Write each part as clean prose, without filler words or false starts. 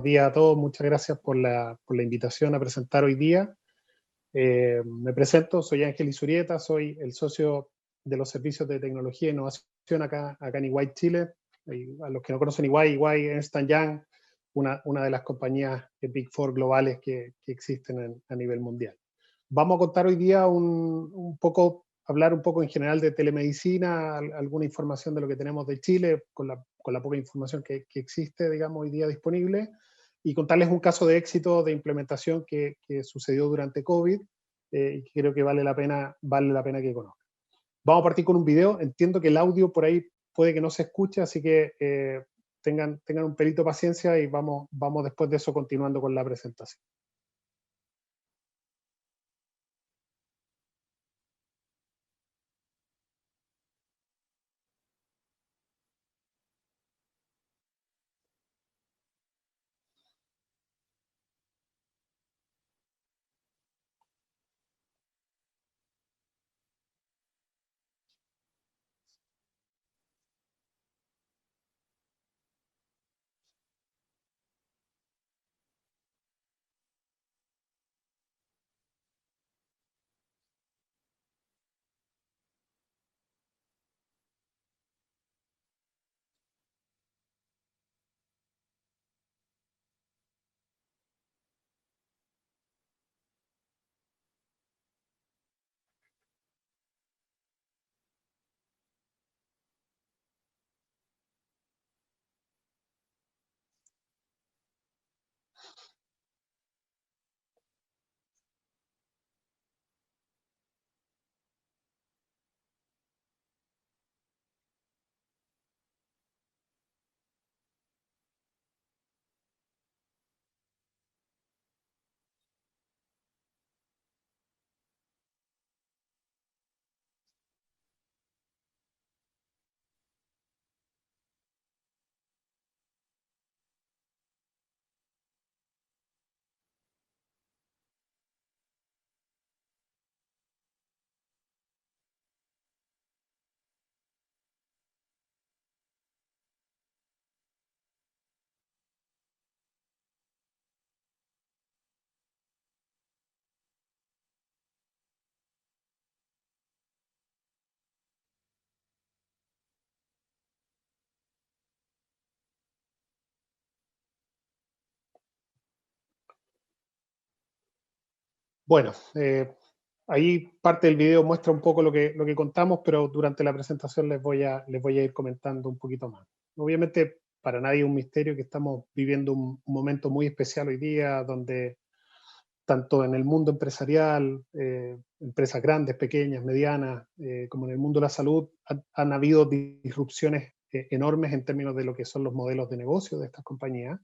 buenos días a todos. Muchas gracias por la invitación a presentar hoy día. Me presento, soy Ángel Izurieta, soy el socio de los servicios de tecnología e innovación acá en EY Chile. Y a los que no conocen EY, Ernst & Young, una de las compañías Big Four globales que existen a nivel mundial. Vamos a contar hoy día hablar un poco en general de telemedicina, alguna información de lo que tenemos de Chile, con la poca información que existe, digamos, hoy día disponible, y contarles un caso de éxito de implementación que sucedió durante COVID, y que creo que vale la pena que conozcan. Vamos a partir con un video. Entiendo que el audio por ahí puede que no se escuche, así que tengan un pelito de paciencia y vamos después de eso continuando con la presentación. Bueno, ahí parte del video muestra un poco lo que contamos, pero durante la presentación les voy a ir comentando un poquito más. Obviamente, para nadie es un misterio que estamos viviendo un momento muy especial hoy día, donde tanto en el mundo empresarial, empresas grandes, pequeñas, medianas, como en el mundo de la salud, han habido disrupciones enormes en términos de lo que son los modelos de negocio de estas compañías,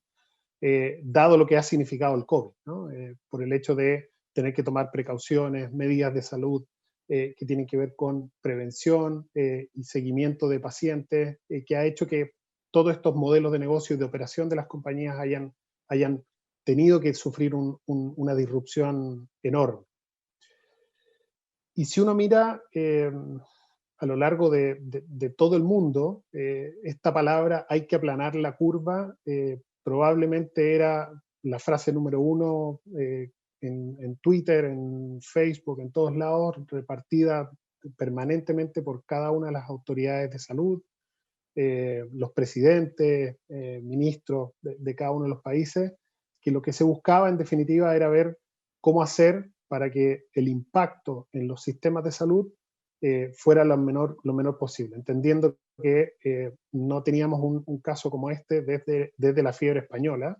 dado lo que ha significado el COVID, ¿no? Por el hecho de tener que tomar precauciones, medidas de salud que tienen que ver con prevención y seguimiento de pacientes, que ha hecho que todos estos modelos de negocio y de operación de las compañías hayan tenido que sufrir una disrupción enorme. Y si uno mira a lo largo de todo el mundo, esta palabra "hay que aplanar la curva" probablemente era la frase número uno en Twitter, en Facebook, en todos lados, repartida permanentemente por cada una de las autoridades de salud, los presidentes, ministros de cada uno de los países, que lo que se buscaba en definitiva era ver cómo hacer para que el impacto en los sistemas de salud fuera lo menor posible, entendiendo que no teníamos un caso como este desde la fiebre española,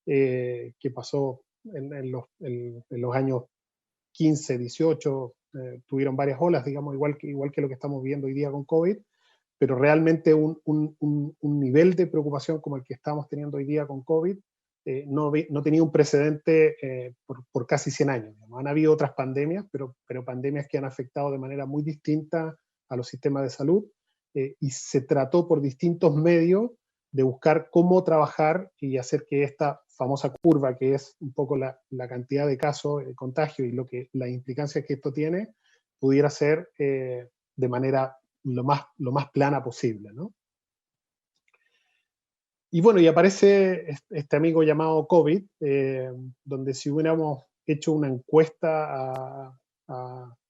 que pasó en los años 15, 18, tuvieron varias olas, digamos, igual que lo que estamos viendo hoy día con COVID, pero realmente un nivel de preocupación como el que estamos teniendo hoy día con COVID no tenía un precedente por casi 100 años. Digamos. Han habido otras pandemias, pero pandemias que han afectado de manera muy distinta a los sistemas de salud, y se trató por distintos medios de buscar cómo trabajar y hacer que esta famosa curva, que es un poco la cantidad de casos, el contagio y las implicancias que esto tiene, pudiera ser de manera lo más plana posible, ¿no? Y bueno, y aparece este amigo llamado COVID, donde si hubiéramos hecho una encuesta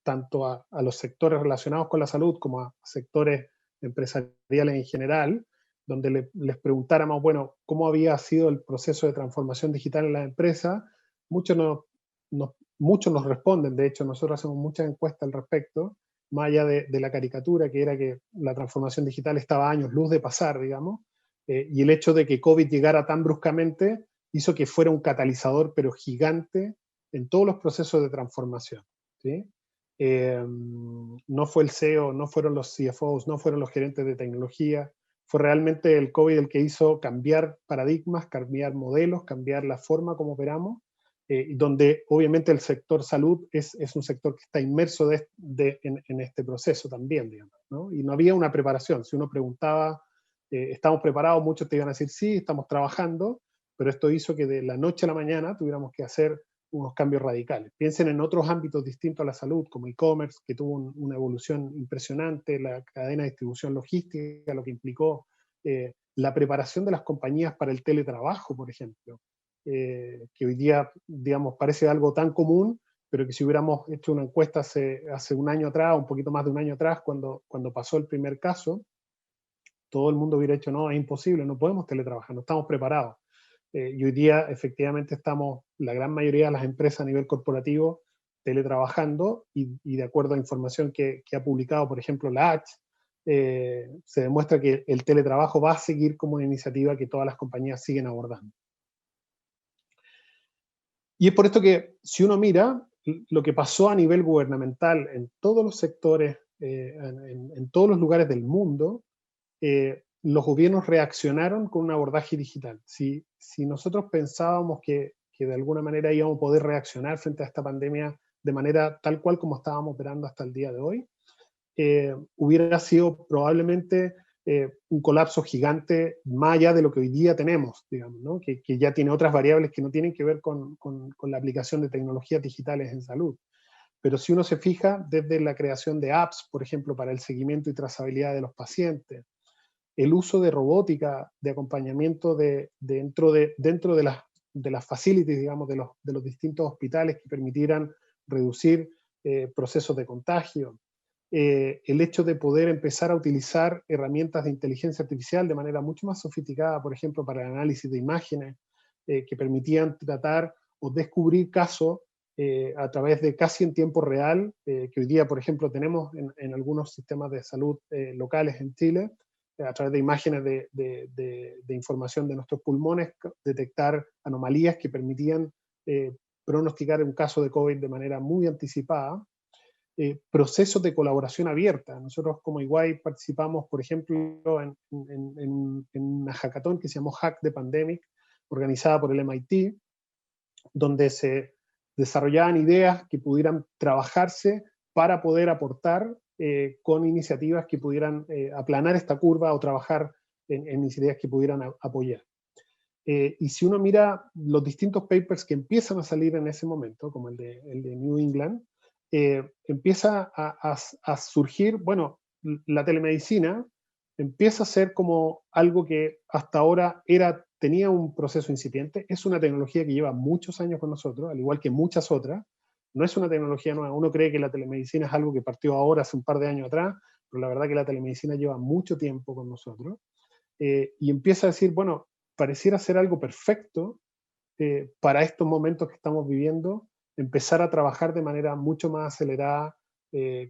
tanto a los sectores relacionados con la salud como a sectores empresariales en general, donde les preguntáramos, bueno, cómo había sido el proceso de transformación digital en la empresa, muchos muchos nos responden. De hecho, nosotros hacemos muchas encuestas al respecto, más allá de la caricatura, que era que la transformación digital estaba a años luz de pasar, digamos, y el hecho de que COVID llegara tan bruscamente hizo que fuera un catalizador, pero gigante, en todos los procesos de transformación, ¿sí? No fue el CEO, no fueron los CFOs, no fueron los gerentes de tecnología, fue realmente el COVID el que hizo cambiar paradigmas, cambiar modelos, cambiar la forma como operamos, donde obviamente el sector salud es un sector que está inmerso en este proceso también, digamos, ¿no? Y no había una preparación. Si uno preguntaba, ¿estamos preparados? Muchos te iban a decir, sí, estamos trabajando, pero esto hizo que de la noche a la mañana tuviéramos que hacer unos cambios radicales. Piensen en otros ámbitos distintos a la salud, como e-commerce, que tuvo una evolución impresionante, la cadena de distribución logística, lo que implicó la preparación de las compañías para el teletrabajo, por ejemplo, que hoy día, digamos, parece algo tan común, pero que si hubiéramos hecho una encuesta hace un año atrás, un poquito más de un año atrás, cuando pasó el primer caso, todo el mundo hubiera dicho, no, es imposible, no podemos teletrabajar, no estamos preparados. Y hoy día, efectivamente, estamos, la gran mayoría de las empresas a nivel corporativo, teletrabajando, y de acuerdo a información que ha publicado, por ejemplo, la H, se demuestra que el teletrabajo va a seguir como una iniciativa que todas las compañías siguen abordando. Y es por esto que, si uno mira lo que pasó a nivel gubernamental en todos los sectores, en todos los lugares del mundo, los gobiernos reaccionaron con un abordaje digital. Si nosotros pensábamos que de alguna manera íbamos a poder reaccionar frente a esta pandemia de manera tal cual como estábamos operando hasta el día de hoy, hubiera sido probablemente un colapso gigante más allá de lo que hoy día tenemos, digamos, ¿no? Que ya tiene otras variables que no tienen que ver con la aplicación de tecnologías digitales en salud. Pero si uno se fija, desde la creación de apps, por ejemplo, para el seguimiento y trazabilidad de los pacientes, el uso de robótica, de acompañamiento dentro de las facilities, digamos, de los distintos hospitales que permitieran reducir procesos de contagio, el hecho de poder empezar a utilizar herramientas de inteligencia artificial de manera mucho más sofisticada, por ejemplo, para el análisis de imágenes, que permitían tratar o descubrir casos a través de casi en tiempo real, que hoy día, por ejemplo, tenemos en algunos sistemas de salud locales en Chile, a través de imágenes de información de nuestros pulmones, detectar anomalías que permitían pronosticar un caso de COVID de manera muy anticipada. Procesos de colaboración abierta. Nosotros como Iguay participamos, por ejemplo, en una hackathon que se llamó Hack the Pandemic, organizada por el MIT, donde se desarrollaban ideas que pudieran trabajarse para poder aportar con iniciativas que pudieran aplanar esta curva o trabajar en iniciativas que pudieran apoyar. Y si uno mira los distintos papers que empiezan a salir en ese momento, como el de New England, empieza a surgir, bueno, la telemedicina empieza a ser como algo que hasta ahora tenía un proceso incipiente. Es una tecnología que lleva muchos años con nosotros, al igual que muchas otras. No es una tecnología nueva. Uno cree que la telemedicina es algo que partió ahora, hace un par de años atrás, pero la verdad que la telemedicina lleva mucho tiempo con nosotros. Y empieza a decir, bueno, pareciera ser algo perfecto para estos momentos que estamos viviendo, empezar a trabajar de manera mucho más acelerada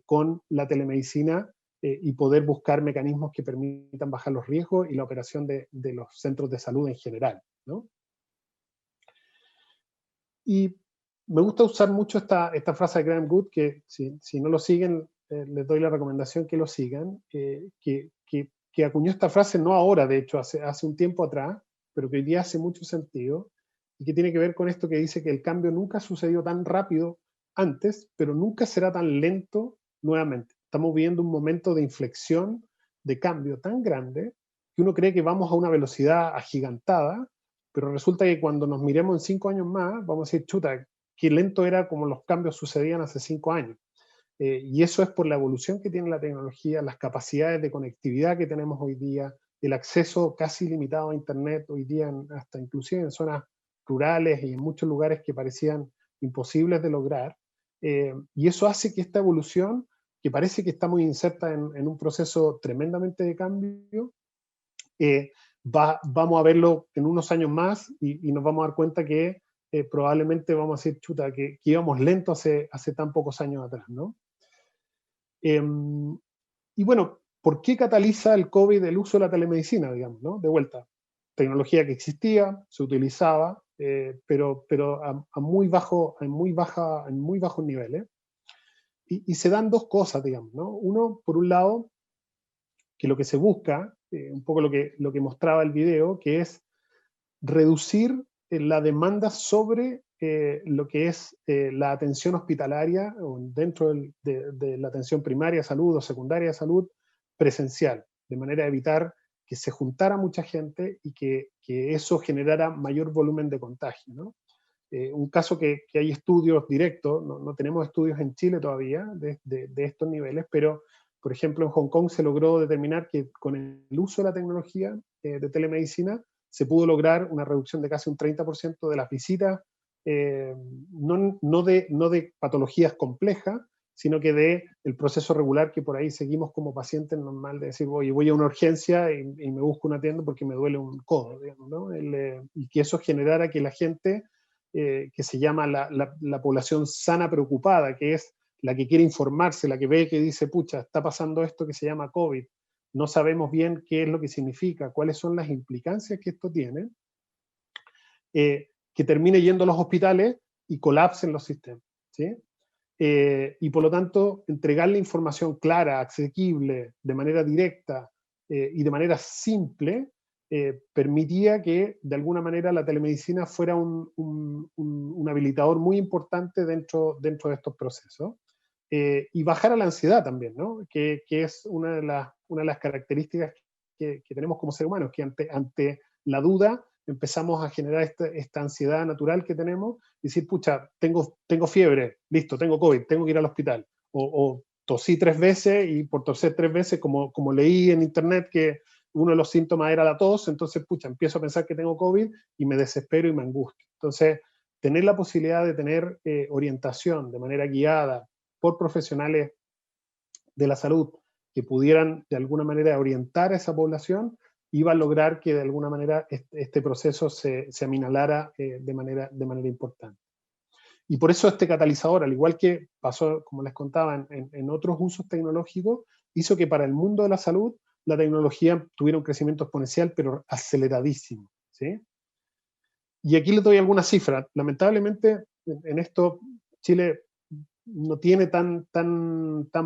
con la telemedicina y poder buscar mecanismos que permitan bajar los riesgos y la operación de los centros de salud en general, ¿no? Y me gusta usar mucho esta frase de Graham Good, que si no lo siguen, les doy la recomendación que lo sigan, que acuñó esta frase no ahora, de hecho, hace un tiempo atrás, pero que hoy día hace mucho sentido, y que tiene que ver con esto que dice que el cambio nunca ha sucedido tan rápido antes, pero nunca será tan lento nuevamente. Estamos viviendo un momento de inflexión, de cambio tan grande, que uno cree que vamos a una velocidad agigantada, pero resulta que cuando nos miremos en 5 años más, vamos a decir, chuta, qué lento era como los cambios sucedían hace 5 años. Y eso es por la evolución que tiene la tecnología, las capacidades de conectividad que tenemos hoy día, el acceso casi limitado a Internet hoy día, hasta inclusive en zonas rurales y en muchos lugares que parecían imposibles de lograr. Y eso hace que esta evolución, que parece que está muy inserta en un proceso tremendamente de cambio, vamos a verlo en unos años más y nos vamos a dar cuenta que probablemente vamos a decir, chuta, que íbamos lento hace tan pocos años atrás, ¿no? Y bueno, ¿por qué cataliza el COVID el uso de la telemedicina, digamos, ¿no? De vuelta, tecnología que existía, se utilizaba, pero a muy bajos niveles. Y se dan dos cosas, digamos, ¿no? Uno, por un lado, que lo que se busca, un poco lo que mostraba el video, que es reducir la demanda sobre lo que es la atención hospitalaria o dentro de la atención primaria de salud o secundaria de salud presencial, de manera de evitar que se juntara mucha gente y que eso generara mayor volumen de contagio, ¿no? Un caso que hay estudios directos, no tenemos estudios en Chile todavía de estos niveles, pero por ejemplo en Hong Kong se logró determinar que con el uso de la tecnología de telemedicina se pudo lograr una reducción de casi un 30% de las visitas, no de patologías complejas, sino que de el proceso regular que por ahí seguimos como pacientes normal, de decir, oye, voy a una urgencia y me busco una tienda porque me duele un codo, digamos, ¿no? Y que eso generara que la gente, que se llama la población sana preocupada, que es la que quiere informarse, la que ve que dice, pucha, está pasando esto que se llama COVID, no sabemos bien qué es lo que significa, cuáles son las implicancias que esto tiene, que termine yendo a los hospitales y colapsen los sistemas, ¿sí? Y por lo tanto, entregarle información clara, asequible, de manera directa y de manera simple, permitía que de alguna manera la telemedicina fuera un habilitador muy importante dentro de estos procesos. Y bajar la ansiedad también, ¿no? Que es una de las características que tenemos como seres humanos, que ante la duda empezamos a generar esta ansiedad natural que tenemos, y decir, pucha, tengo fiebre, listo, tengo COVID, tengo que ir al hospital. O tosí 3 veces, y por toser 3 veces, como leí en internet que uno de los síntomas era la tos, entonces, pucha, empiezo a pensar que tengo COVID y me desespero y me angustio. Entonces, tener la posibilidad de tener orientación de manera guiada por profesionales de la salud que pudieran de alguna manera orientar a esa población, iba a lograr que de alguna manera este proceso se aminalara de manera importante. Y por eso este catalizador, al igual que pasó, como les contaba, en otros usos tecnológicos, hizo que para el mundo de la salud la tecnología tuviera un crecimiento exponencial, pero aceleradísimo, ¿sí? Y aquí les doy algunas cifras. Lamentablemente, en esto Chile no tiene tan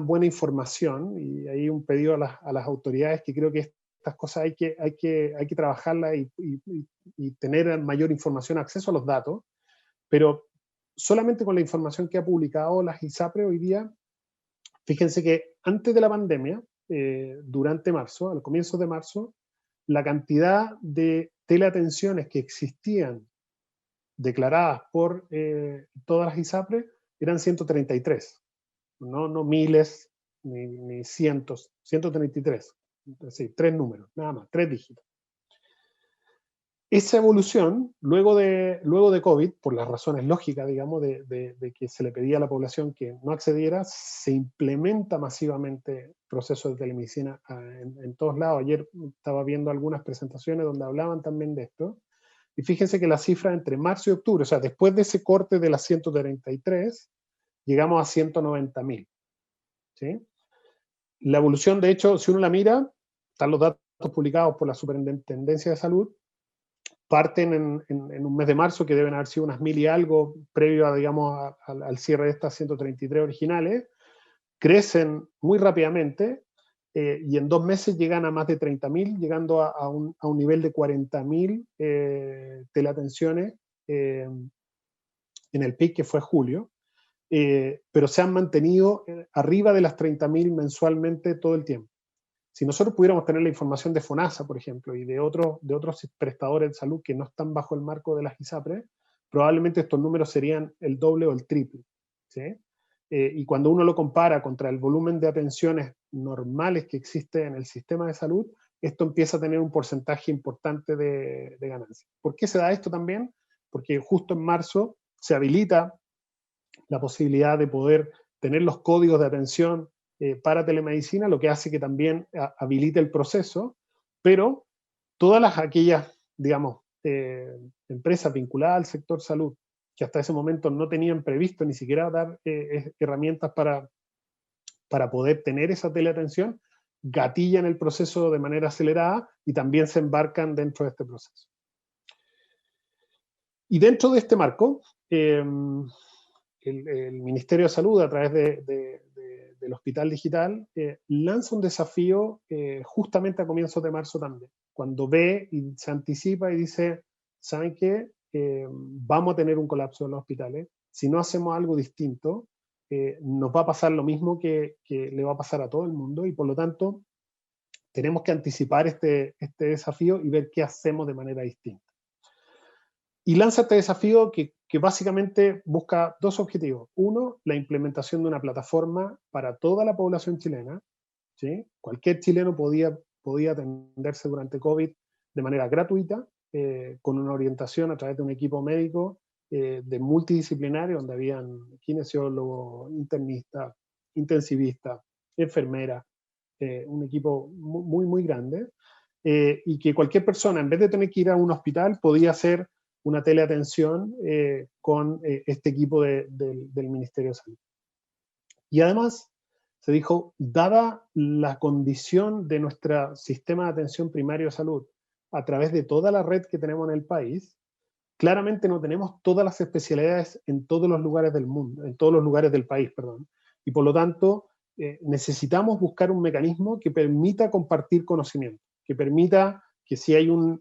buena información, y hay un pedido a las autoridades, que creo que estas cosas hay que trabajarlas y tener mayor información, acceso a los datos, pero solamente con la información que ha publicado las ISAPRE hoy día, fíjense que antes de la pandemia, durante marzo, al comienzo de marzo, la cantidad de teleatenciones que existían declaradas por todas las ISAPRE eran 133, no miles ni cientos, 133, es decir, 3 números, nada más, 3 dígitos. Esa evolución, luego de COVID, por las razones lógicas, digamos, de que se le pedía a la población que no accediera, se implementa masivamente procesos de telemedicina en todos lados. Ayer estaba viendo algunas presentaciones donde hablaban también de esto, y fíjense que la cifra entre marzo y octubre, o sea, después de ese corte de las 133, llegamos a 190.000, ¿sí? La evolución, de hecho, si uno la mira, están los datos publicados por la Superintendencia de Salud, parten en un mes de marzo, que deben haber sido unas 1.000 y algo, previo a, digamos, al cierre de estas 133 originales, crecen muy rápidamente, y en 2 meses llegan a más de 30.000, llegando a un nivel de 40.000 teleatenciones en el pic que fue julio, pero se han mantenido arriba de las 30.000 mensualmente todo el tiempo. Si nosotros pudiéramos tener la información de FONASA, por ejemplo, y de otros prestadores de salud que no están bajo el marco de las ISAPRE, probablemente estos números serían el doble o el triple, ¿sí? Y cuando uno lo compara contra el volumen de atenciones normales que existe en el sistema de salud, esto empieza a tener un porcentaje importante de ganancia. ¿Por qué se da esto también? Porque justo en marzo se habilita la posibilidad de poder tener los códigos de atención para telemedicina, lo que hace que también habilite el proceso, pero todas aquellas, digamos, empresas vinculadas al sector salud, que hasta ese momento no tenían previsto ni siquiera dar herramientas para poder tener esa teleatención, gatillan el proceso de manera acelerada y también se embarcan dentro de este proceso. Y dentro de este marco, el Ministerio de Salud, a través del Hospital Digital, lanza un desafío justamente a comienzos de marzo también, cuando ve y se anticipa y dice, ¿saben qué? Vamos a tener un colapso en los hospitales. Si no hacemos algo distinto, nos va a pasar lo mismo que le va a pasar a todo el mundo, y por lo tanto tenemos que anticipar este desafío y ver qué hacemos de manera distinta. Y lanza este desafío que básicamente busca dos objetivos. Uno, la implementación de una plataforma para toda la población chilena, ¿sí? Cualquier chileno podía atenderse durante COVID de manera gratuita, con una orientación a través de un equipo médico de multidisciplinario, donde habían kinesiólogos, internistas, intensivistas, enfermeras, un equipo muy, muy grande, y que cualquier persona, en vez de tener que ir a un hospital, podía hacer una teleatención con este equipo del Ministerio de Salud. Y además se dijo, dada la condición de nuestro sistema de atención primario de salud a través de toda la red que tenemos en el país, claramente no tenemos todas las especialidades en todos los lugares del mundo, en todos los lugares del país, perdón. Y por lo tanto, necesitamos buscar un mecanismo que permita compartir conocimiento, que permita que si hay un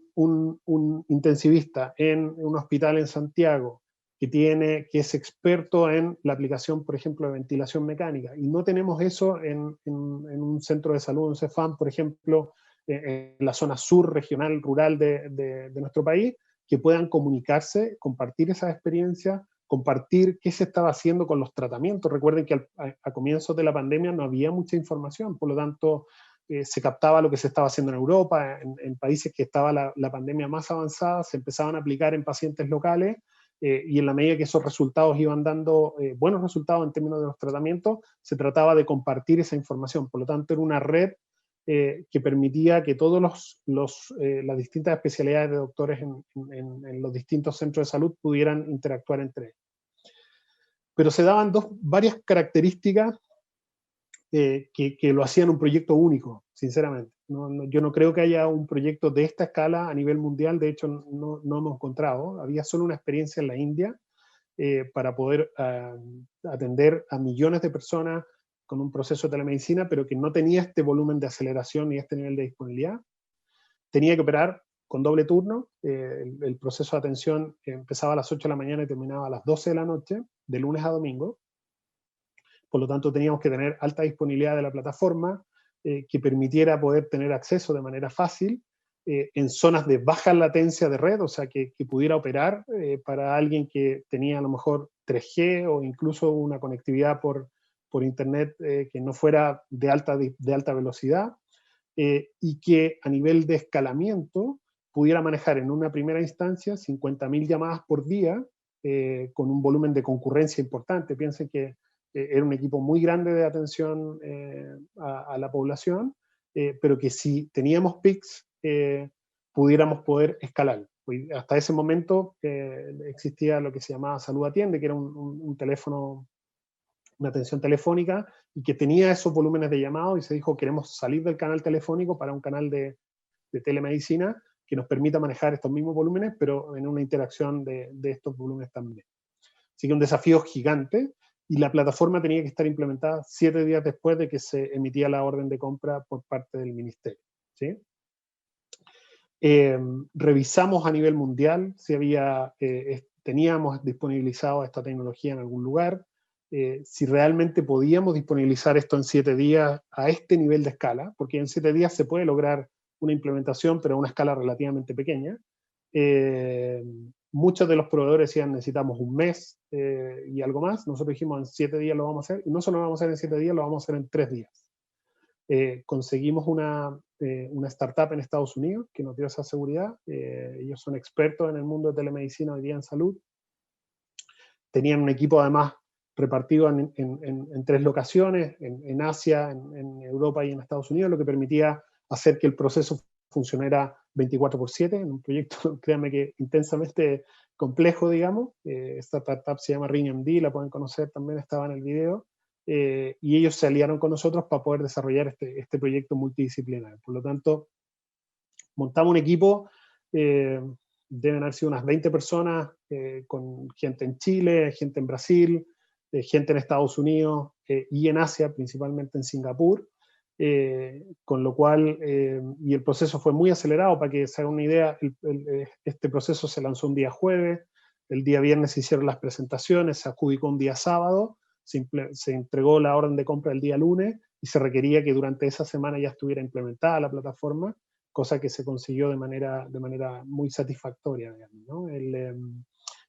intensivista en un hospital en Santiago que es experto en la aplicación, por ejemplo, de ventilación mecánica, y no tenemos eso en un centro de salud, un CEFAM, por ejemplo, en la zona sur, regional, rural de nuestro país, que puedan comunicarse, compartir esas experiencias, compartir qué se estaba haciendo con los tratamientos. Recuerden que a comienzos de la pandemia no había mucha información, por lo tanto, se captaba lo que se estaba haciendo en Europa, en países que estaba la pandemia más avanzada, se empezaban a aplicar en pacientes locales, y en la medida que esos resultados iban dando buenos resultados en términos de los tratamientos, se trataba de compartir esa información. Por lo tanto, era una red que permitía que todas las distintas especialidades de doctores en los distintos centros de salud pudieran interactuar entre ellos. Pero se daban varias características que lo hacían un proyecto único, sinceramente. Yo no creo que haya un proyecto de esta escala a nivel mundial, de hecho no hemos encontrado. Había solo una experiencia en la India para poder atender a millones de personas con un proceso de telemedicina, pero que no tenía este volumen de aceleración y este nivel de disponibilidad. Tenía que operar con doble turno. El proceso de atención empezaba a las 8 de la mañana y terminaba a las 12 de la noche, de lunes a domingo. Por lo tanto, teníamos que tener alta disponibilidad de la plataforma, que permitiera poder tener acceso de manera fácil en zonas de baja latencia de red, o sea, que pudiera operar para alguien que tenía a lo mejor 3G o incluso una conectividad por internet que no fuera de alta velocidad, y que a nivel de escalamiento pudiera manejar en una primera instancia 50.000 llamadas por día, con un volumen de concurrencia importante. Piensen que era un equipo muy grande de atención a la población, pero que si teníamos pics, pudiéramos poder escalar. Hasta ese momento existía lo que se llamaba Salud Atiende, que era un teléfono, una atención telefónica, y que tenía esos volúmenes de llamado, y se dijo, queremos salir del canal telefónico para un canal de telemedicina que nos permita manejar estos mismos volúmenes, pero en una interacción de estos volúmenes también. Así que un desafío gigante, y la plataforma tenía que estar implementada 7 días después de que se emitía la orden de compra por parte del ministerio, ¿sí? Revisamos a nivel mundial si teníamos disponibilizado esta tecnología en algún lugar, si realmente podíamos disponibilizar esto en 7 días a este nivel de escala, porque en 7 días se puede lograr una implementación, pero a una escala relativamente pequeña. Muchos de los proveedores decían necesitamos un mes y algo más. Nosotros dijimos en 7 días lo vamos a hacer, y no solo lo vamos a hacer en 7 días, lo vamos a hacer en 3 días. Conseguimos una startup en Estados Unidos que nos dio esa seguridad. Ellos son expertos en el mundo de telemedicina hoy día en salud. Tenían un equipo además repartido en 3 locaciones, en Asia, en Europa y en Estados Unidos, lo que permitía hacer que el proceso funcionara 24/7, en un proyecto, créanme que intensamente complejo, digamos. Esta startup se llama RingMD, la pueden conocer, también estaba en el video, y ellos se aliaron con nosotros para poder desarrollar este proyecto multidisciplinario. Por lo tanto, montamos un equipo, deben haber sido unas 20 personas, con gente en Chile, gente en Brasil, gente en Estados Unidos y en Asia, principalmente en Singapur, con lo cual, y el proceso fue muy acelerado. Para que se hagan una idea, este proceso se lanzó un día jueves, el día viernes se hicieron las presentaciones, se adjudicó un día sábado, se entregó la orden de compra el día lunes y se requería que durante esa semana ya estuviera implementada la plataforma, cosa que se consiguió de manera muy satisfactoria, digamos, ¿no?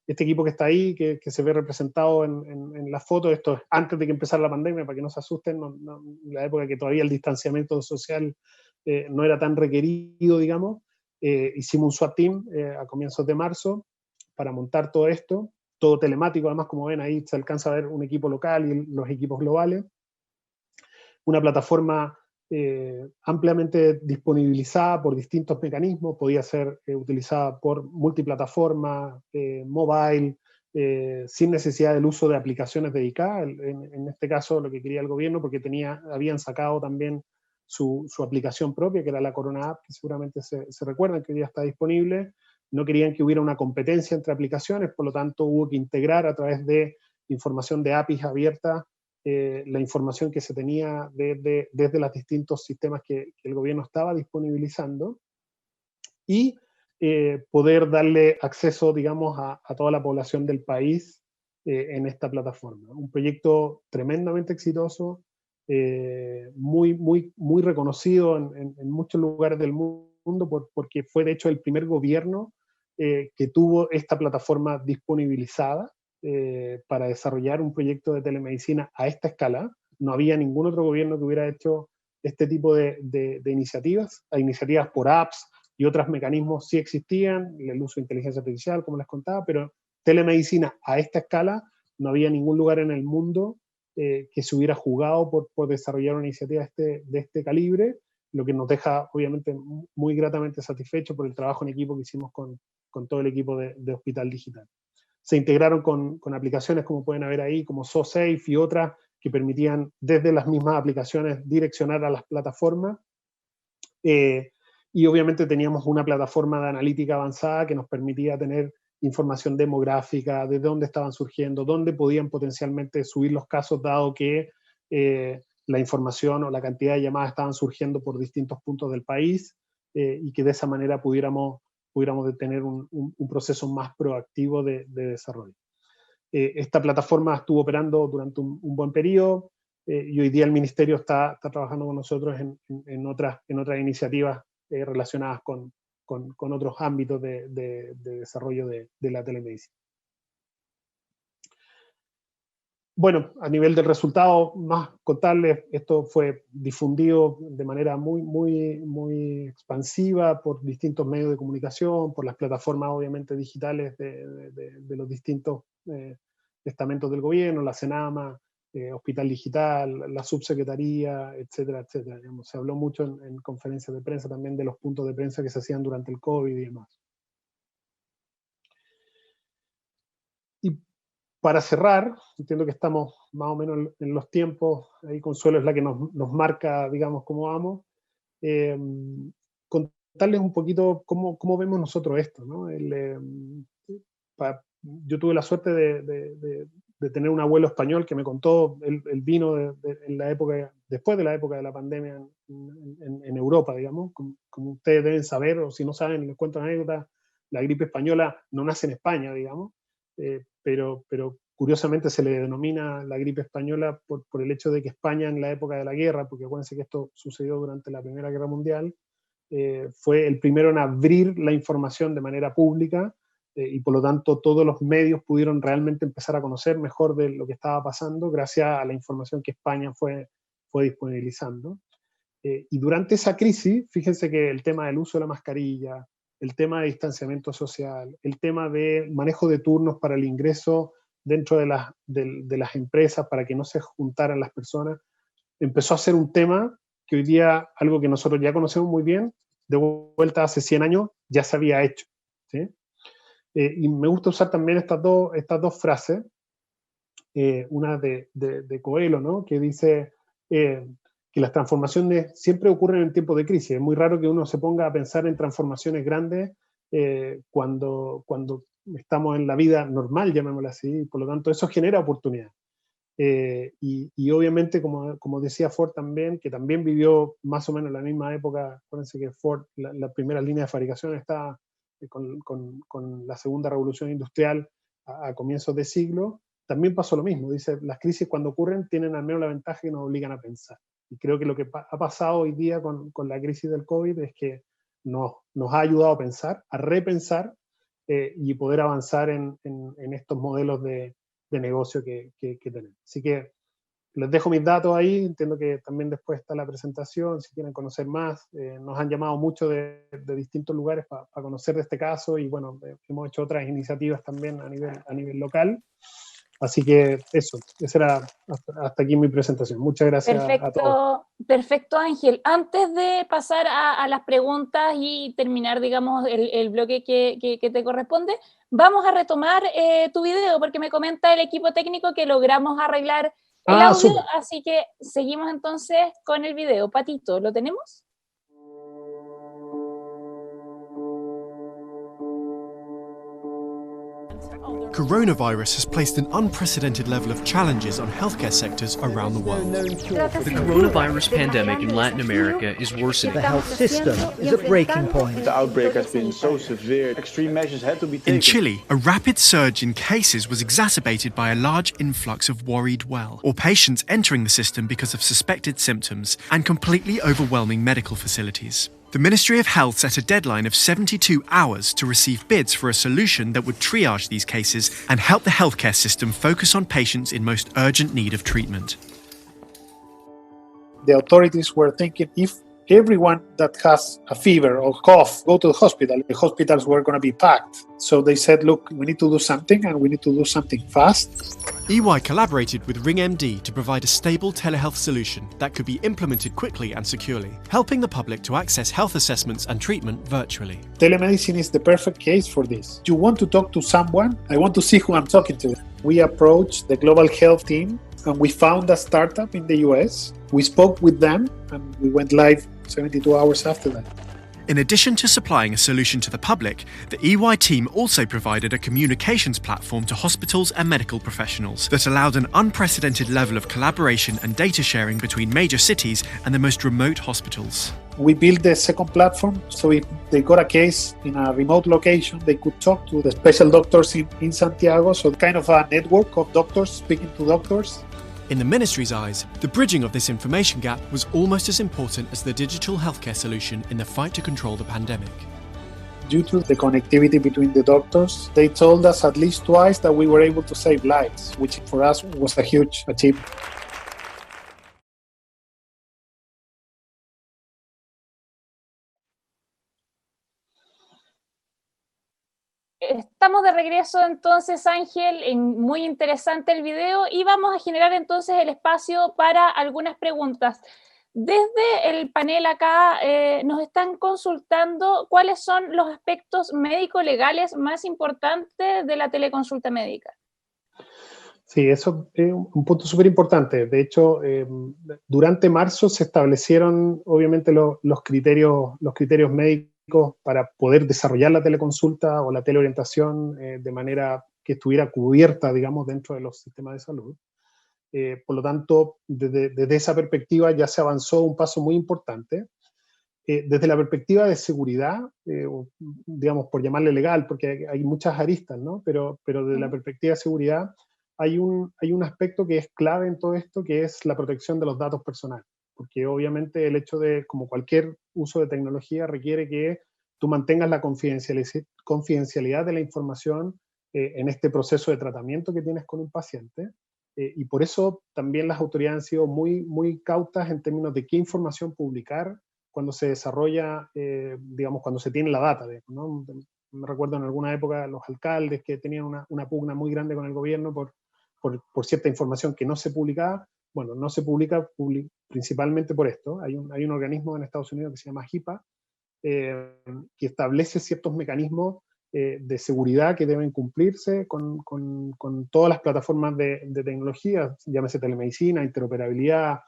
Este equipo que está ahí, que se ve representado en la foto, esto es antes de que empezara la pandemia, para que no se asusten, en la época que todavía el distanciamiento social no era tan requerido, digamos. Hicimos un SWAT team a comienzos de marzo para montar todo esto, todo telemático. Además, como ven ahí, se alcanza a ver un equipo local y los equipos globales. Una plataforma ampliamente disponibilizada por distintos mecanismos, podía ser utilizada por multiplataforma, mobile, sin necesidad del uso de aplicaciones dedicadas. En este caso, lo que quería el gobierno, porque habían sacado también su aplicación propia, que era la Corona App, que seguramente se recuerdan, que hoy día está disponible. No querían que hubiera una competencia entre aplicaciones, por lo tanto hubo que integrar a través de información de APIs abiertas la información que se tenía desde los distintos sistemas que el gobierno estaba disponibilizando, y poder darle acceso, digamos, a toda la población del país en esta plataforma. Un proyecto tremendamente exitoso, muy reconocido en muchos lugares del mundo, porque fue de hecho el primer gobierno que tuvo esta plataforma disponibilizada para desarrollar un proyecto de telemedicina a esta escala. No había ningún otro gobierno que hubiera hecho este tipo de iniciativas. Hay iniciativas por apps y otros mecanismos sí existían, el uso de inteligencia artificial, como les contaba, pero telemedicina a esta escala no había ningún lugar en el mundo que se hubiera jugado por desarrollar una iniciativa de este calibre, lo que nos deja obviamente muy gratamente satisfechos por el trabajo en equipo que hicimos con todo el equipo de Hospital Digital. Se integraron con aplicaciones, como pueden ver ahí, como SoSafe y otras, que permitían desde las mismas aplicaciones direccionar a las plataformas. Y obviamente teníamos una plataforma de analítica avanzada que nos permitía tener información demográfica, de dónde estaban surgiendo, dónde podían potencialmente subir los casos, dado que la información o la cantidad de llamadas estaban surgiendo por distintos puntos del país, y que de esa manera pudiéramos tener un proceso más proactivo de desarrollo. Esta plataforma estuvo operando durante un buen periodo, y hoy día el Ministerio está trabajando con nosotros en otras iniciativas relacionadas con otros ámbitos de desarrollo de la telemedicina. Bueno, a nivel del resultado, más contarles, esto fue difundido de manera muy expansiva por distintos medios de comunicación, por las plataformas obviamente digitales de los distintos estamentos del gobierno, la CENAMA, Hospital Digital, la Subsecretaría, etcétera, etcétera. Digamos, se habló mucho en conferencias de prensa también de los puntos de prensa que se hacían durante el COVID y demás. Y para cerrar, entiendo que estamos más o menos en los tiempos, ahí Consuelo es la que nos marca, digamos, cómo vamos. Contarles un poquito cómo vemos nosotros esto, ¿no? Yo tuve la suerte de tener un abuelo español que me contó, él vino en la época, después de la época de la pandemia en Europa, digamos, como ustedes deben saber, o si no saben, les cuento una anécdota, la gripe española no nace en España, digamos, pero curiosamente se le denomina la gripe española por el hecho de que España en la época de la guerra, porque acuérdense que esto sucedió durante la Primera Guerra Mundial, fue el primero en abrir la información de manera pública, y por lo tanto todos los medios pudieron realmente empezar a conocer mejor de lo que estaba pasando gracias a la información que España fue disponibilizando. Y durante esa crisis, fíjense que el tema del uso de la mascarilla, el tema de distanciamiento social, el tema de manejo de turnos para el ingreso dentro de las empresas para que no se juntaran las personas, empezó a ser un tema que hoy día, algo que nosotros ya conocemos muy bien, de vuelta hace 100 años, ya se había hecho. ¿Sí? Y me gusta usar también estas dos frases, una de Coelho, ¿no? Que dice que las transformaciones siempre ocurren en tiempos de crisis. Es muy raro que uno se ponga a pensar en transformaciones grandes cuando estamos en la vida normal, llamémosla así, y por lo tanto eso genera oportunidad. Y obviamente, como decía Ford también, que también vivió más o menos en la misma época, acuérdense que Ford, la primera línea de fabricación está con la segunda revolución industrial a comienzos de siglo, también pasó lo mismo. Dice, las crisis cuando ocurren tienen al menos la ventaja que nos obligan a pensar. Y creo que lo que ha pasado hoy día con la crisis del COVID es que nos ha ayudado a pensar, a repensar y poder avanzar en estos modelos de negocio que tenemos. Así que les dejo mis datos ahí, entiendo que también después está la presentación, si quieren conocer más. Nos han llamado mucho de distintos lugares para conocer de este caso y bueno, hemos hecho otras iniciativas también a nivel local. Así que esa era hasta aquí mi presentación. Muchas gracias a todos. Perfecto, Ángel. Antes de pasar a las preguntas y terminar, digamos, el bloque que te corresponde, vamos a retomar tu video porque me comenta el equipo técnico que logramos arreglar el audio, super. Así que seguimos entonces con el video. Patito, ¿lo tenemos? Coronavirus has placed an unprecedented level of challenges on healthcare sectors around the world. The coronavirus pandemic in Latin America is worsening. The health system is at breaking point. The outbreak has been so severe, extreme measures had to be taken. In Chile, a rapid surge in cases was exacerbated by a large influx of worried well, or patients entering the system because of suspected symptoms, and completely overwhelming medical facilities. The Ministry of Health set a deadline of 72 hours to receive bids for a solution that would triage these cases and help the healthcare system focus on patients in most urgent need of treatment. The authorities were thinking if everyone that has a fever or cough go to the hospitals were going to be packed. So they said, look, we need to do something and we need to do something fast. EY collaborated with RingMD to provide a stable telehealth solution that could be implemented quickly and securely, helping the public to access health assessments and treatment virtually. Telemedicine is the perfect case for this. You want to talk to someone? I want to see who I'm talking to. We approached the global health team and we found a startup in the US. We spoke with them and we went live 72 hours after that. In addition to supplying a solution to the public, the EY team also provided a communications platform to hospitals and medical professionals that allowed an unprecedented level of collaboration and data sharing between major cities and the most remote hospitals. We built the second platform, so if they got a case in a remote location, they could talk to the special doctors in Santiago, so kind of a network of doctors speaking to doctors. In the ministry's eyes, the bridging of this information gap was almost as important as the digital healthcare solution in the fight to control the pandemic. Due to the connectivity between the doctors, they told us at least twice that we were able to save lives, which for us was a huge achievement. Estamos de regreso entonces, Ángel, muy interesante el video y vamos a generar entonces el espacio para algunas preguntas. Desde el panel acá nos están consultando cuáles son los aspectos médico-legales más importantes de la teleconsulta médica. Sí, eso es un punto súper importante. De hecho, durante marzo se establecieron obviamente los criterios médicos para poder desarrollar la teleconsulta o la teleorientación de manera que estuviera cubierta, digamos, dentro de los sistemas de salud. Por lo tanto, desde esa perspectiva ya se avanzó un paso muy importante. Desde la perspectiva de seguridad, digamos, por llamarle legal, porque hay muchas aristas, ¿no? Pero desde la perspectiva de seguridad hay un aspecto que es clave en todo esto, que es la protección de los datos personales. Porque obviamente el hecho de, como cualquier uso de tecnología, requiere que tú mantengas la confidencialidad de la información en este proceso de tratamiento que tienes con un paciente. y por eso también las autoridades han sido muy, muy cautas en términos de qué información publicar cuando se desarrolla, digamos, cuando se tiene la data, ¿no? Me recuerdo en alguna época los alcaldes que tenían una pugna muy grande con el gobierno por cierta información que no se publicaba. Bueno, no se publica principalmente por esto. Hay un organismo en Estados Unidos que se llama HIPAA, que establece ciertos mecanismos de seguridad que deben cumplirse con todas las plataformas de tecnología, llámese telemedicina, interoperabilidad,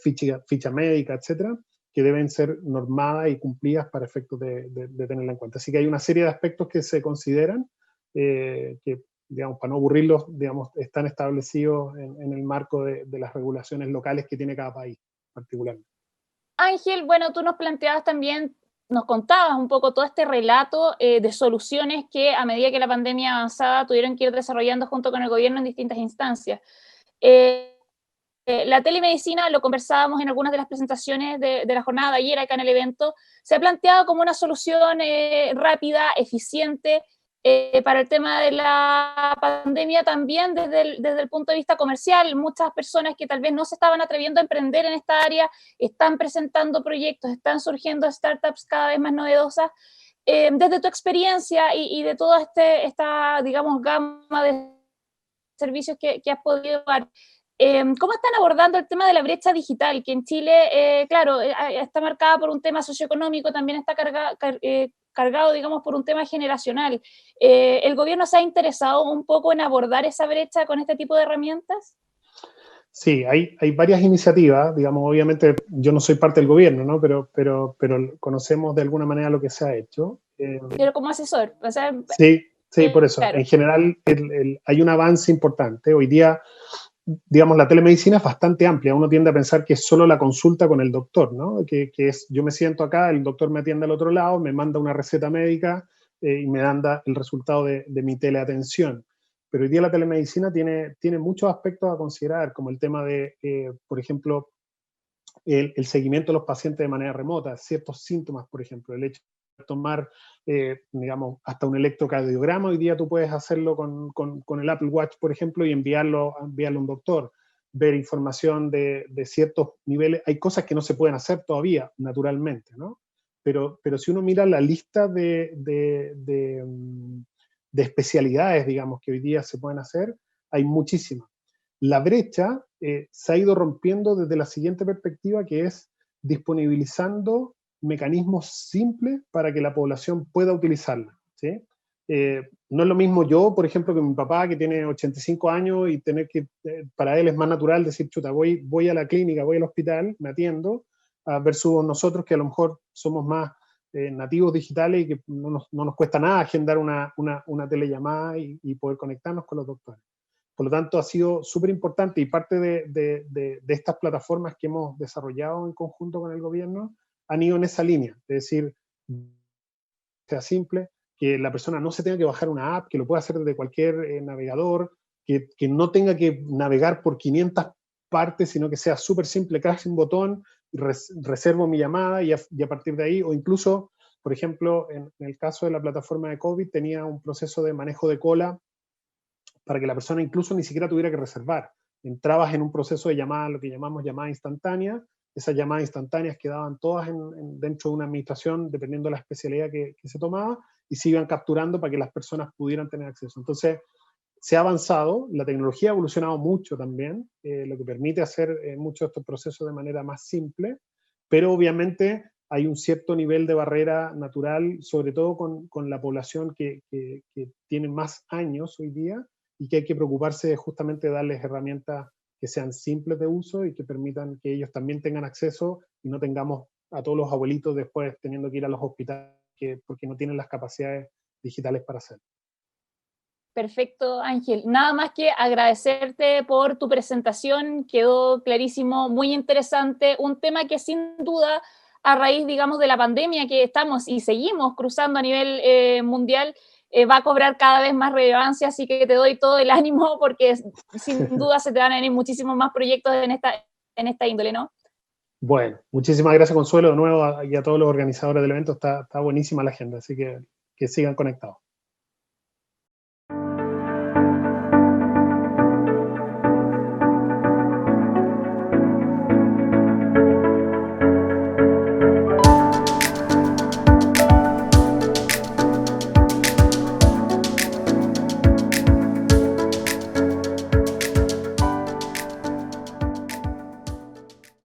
ficha médica, etcétera, que deben ser normadas y cumplidas para efectos de tenerla en cuenta. Así que hay una serie de aspectos que se consideran que, digamos, para no aburrirlos, digamos, están establecidos en el marco de las regulaciones locales que tiene cada país particularmente. Ángel, bueno, tú nos planteabas también, nos contabas un poco todo este relato de soluciones que a medida que la pandemia avanzaba tuvieron que ir desarrollando junto con el gobierno en distintas instancias. La telemedicina, lo conversábamos en algunas de las presentaciones de la jornada de ayer acá en el evento, se ha planteado como una solución rápida, eficiente, para el tema de la pandemia también desde el punto de vista comercial. Muchas personas que tal vez no se estaban atreviendo a emprender en esta área están presentando proyectos, están surgiendo startups cada vez más novedosas. Desde tu experiencia y de toda esta, digamos, gama de servicios que has podido dar, ¿cómo están abordando el tema de la brecha digital? Que en Chile, claro, está marcada por un tema socioeconómico, también está cargado, digamos, por un tema generacional. ¿El gobierno se ha interesado un poco en abordar esa brecha con este tipo de herramientas? Sí, hay varias iniciativas, digamos, obviamente yo no soy parte del gobierno, ¿no? Pero conocemos de alguna manera lo que se ha hecho. Pero como asesor, o sea, sí, por eso. Claro. En general hay un avance importante. Hoy día, digamos, la telemedicina es bastante amplia. Uno tiende a pensar que es solo la consulta con el doctor, ¿no? Que es, yo me siento acá, el doctor me atiende al otro lado, me manda una receta médica y me da el resultado de mi teleatención. Pero hoy día la telemedicina tiene muchos aspectos a considerar, como el tema de, por ejemplo, el seguimiento de los pacientes de manera remota, ciertos síntomas, por ejemplo, el hecho de tomar, digamos, hasta un electrocardiograma. Hoy día tú puedes hacerlo con el Apple Watch, por ejemplo, y enviarlo a un doctor, ver información de ciertos niveles. Hay cosas que no se pueden hacer todavía, naturalmente, ¿no? Pero si uno mira la lista de especialidades, digamos, que hoy día se pueden hacer, hay muchísimas. La brecha se ha ido rompiendo desde la siguiente perspectiva, que es disponibilizando mecanismos simples para que la población pueda utilizarla, ¿sí? No es lo mismo yo, por ejemplo, que mi papá, que tiene 85 años y tener que, para él es más natural decir, chuta, voy a la clínica, voy al hospital, me atiendo, versus nosotros que a lo mejor somos más nativos digitales y que no nos cuesta nada agendar una telellamada y poder conectarnos con los doctores. Por lo tanto, ha sido súper importante y parte de estas plataformas que hemos desarrollado en conjunto con el gobierno han ido en esa línea, es decir, sea simple, que la persona no se tenga que bajar una app, que lo pueda hacer desde cualquier navegador, que no tenga que navegar por 500 partes, sino que sea súper simple, crash un botón, reservo mi llamada y a partir de ahí, o incluso, por ejemplo, en el caso de la plataforma de COVID, tenía un proceso de manejo de cola para que la persona incluso ni siquiera tuviera que reservar. Entrabas en un proceso de llamada, lo que llamamos llamada instantánea. Esas llamadas instantáneas quedaban todas dentro de una administración, dependiendo de la especialidad que se tomaba, y se iban capturando para que las personas pudieran tener acceso. Entonces, se ha avanzado, la tecnología ha evolucionado mucho también, lo que permite hacer muchos de estos procesos de manera más simple, pero obviamente hay un cierto nivel de barrera natural, sobre todo con la población que tiene más años hoy día, y que hay que preocuparse justamente de darles herramientas que sean simples de uso y que permitan que ellos también tengan acceso y no tengamos a todos los abuelitos después teniendo que ir a los hospitales porque no tienen las capacidades digitales para hacerlo. Perfecto, Ángel. Nada más que agradecerte por tu presentación, quedó clarísimo, muy interesante, un tema que sin duda a raíz, digamos, de la pandemia que estamos y seguimos cruzando a nivel mundial, va a cobrar cada vez más relevancia, así que te doy todo el ánimo porque sin duda se te van a venir muchísimos más proyectos en esta índole, ¿no? Bueno, muchísimas gracias, Consuelo, de nuevo, y a todos los organizadores del evento. Está buenísima la agenda, así que sigan conectados.